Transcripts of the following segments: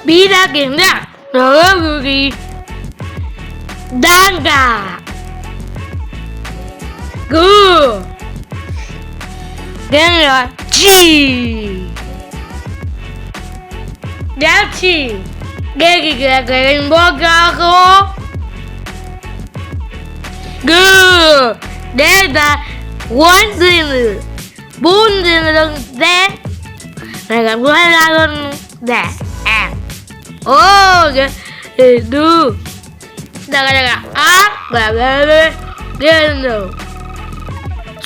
Vida que da. Roguri. Danga. Gu. Ganga. Chi. Chi. Gagi gagarin boga ko. Gu. Deda. One zin. Bốn zin là de. Này gặp hai la luôn de. Oh, du. Daga. Gaga. Gendo.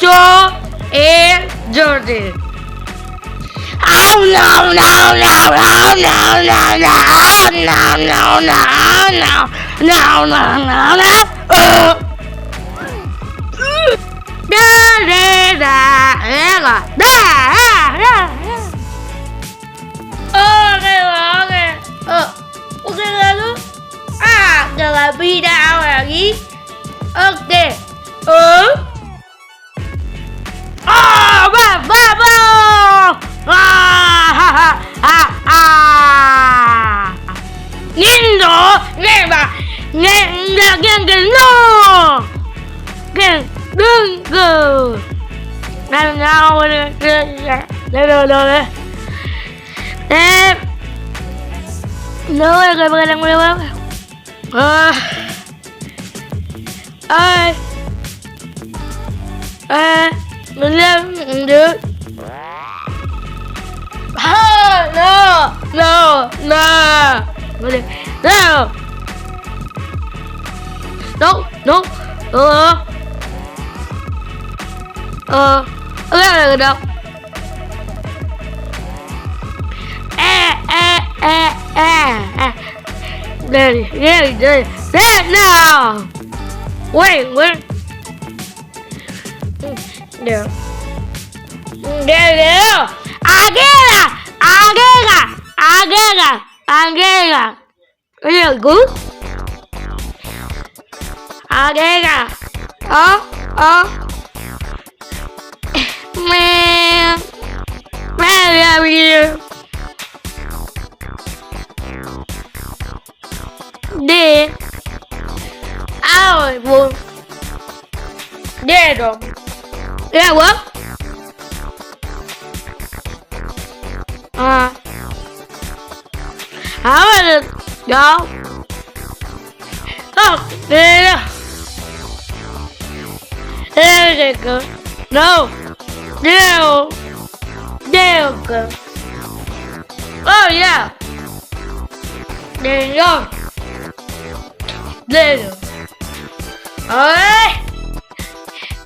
Cho. Jordan. Oh no. Ok lalu. Kalau beda lagi. Oke. Nindo, neba, no, go. Now, no, đâu. Đây, nào. Wait. Được. Agega. Real good. Agega. Man. Where are you? Đi. Ôi buồn. Đi rồi. Ra quá. Hả được. Đâu. Đi đâu. Đi kìa. No. Deal. Oh yeah. Đi rồi. Đi rồi.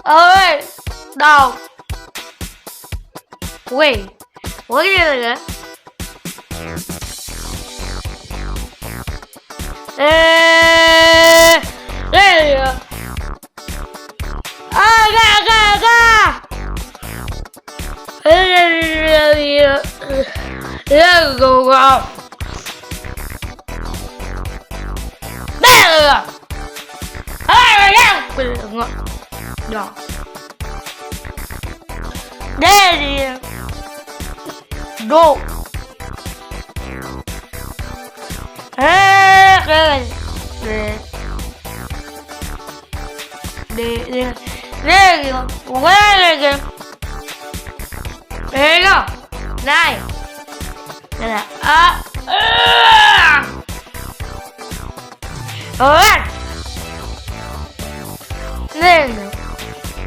Ơi. Đâu. Wait. What are you doing? Đây rồi. Ga. Go. Đây rồi. Đó. Đây đi. Go. Đây rồi. Này. Đây là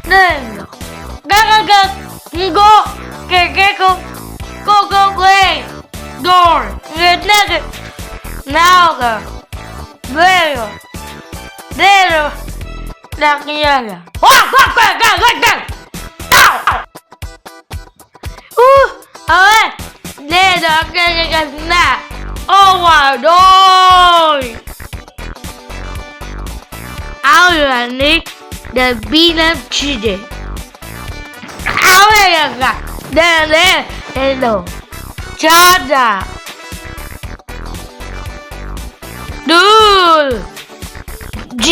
lên. Go. Go away. Door. Get naked. Now go. There. Đặt như vậy. There đó cái nè. Oh my god. Áo là Nick the Bean Chide. Áo này là đây hello. Chada. Dude. G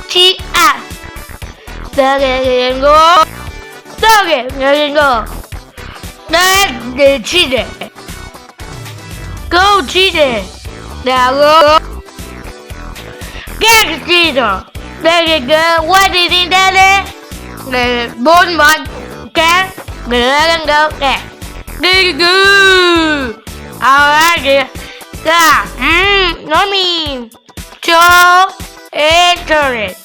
T S. There go. There go. That's the Chide. Go cheated. Now go. Get cheated. There you go. What did he do there? The bone one. Cat. The other go. Cat. There you go. Alright, dear. Nói mình cho internet.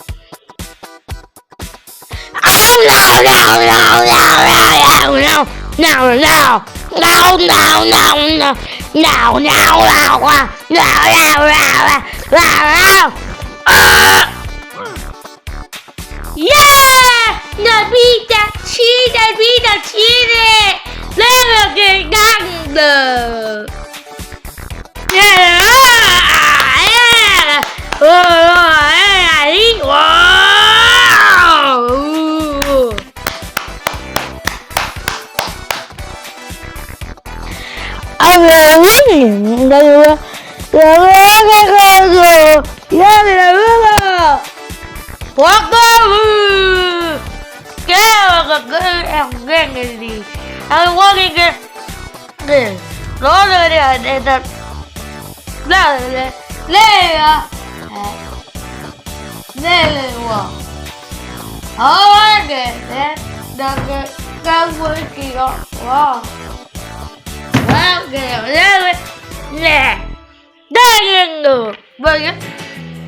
Oh no no no no no no no no no no no no no yeah Nabita cheated never get done yeah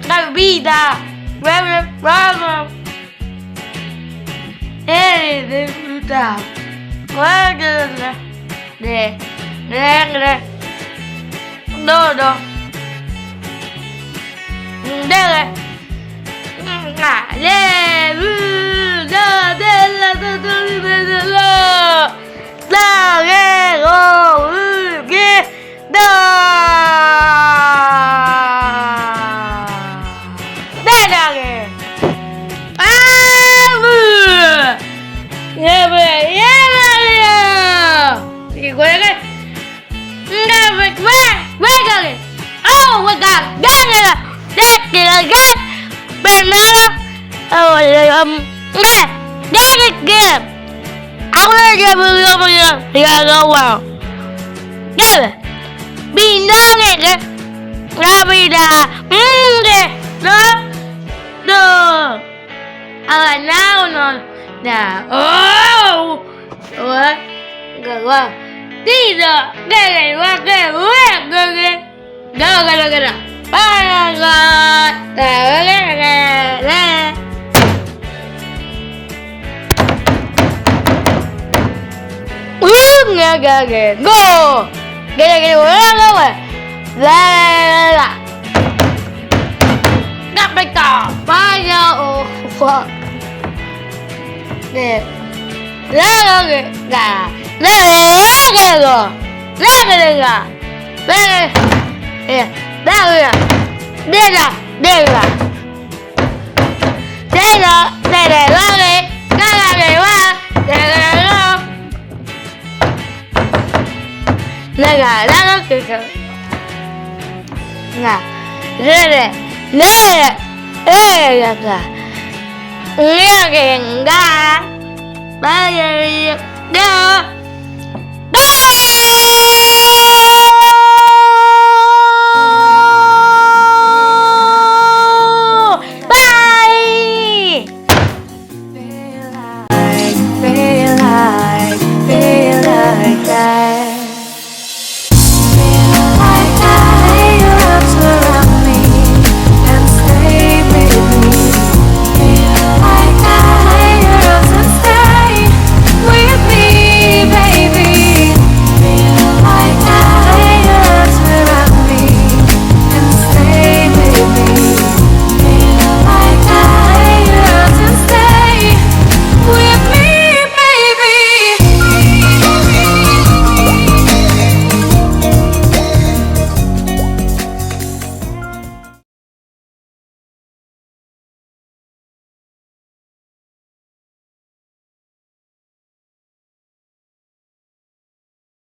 La vida, vamos, eres disfrutar, la vida, no, now no, now, what, go, Tito, go, la đắp bạch tỏ ba giờ fuck nè la gà ba giờ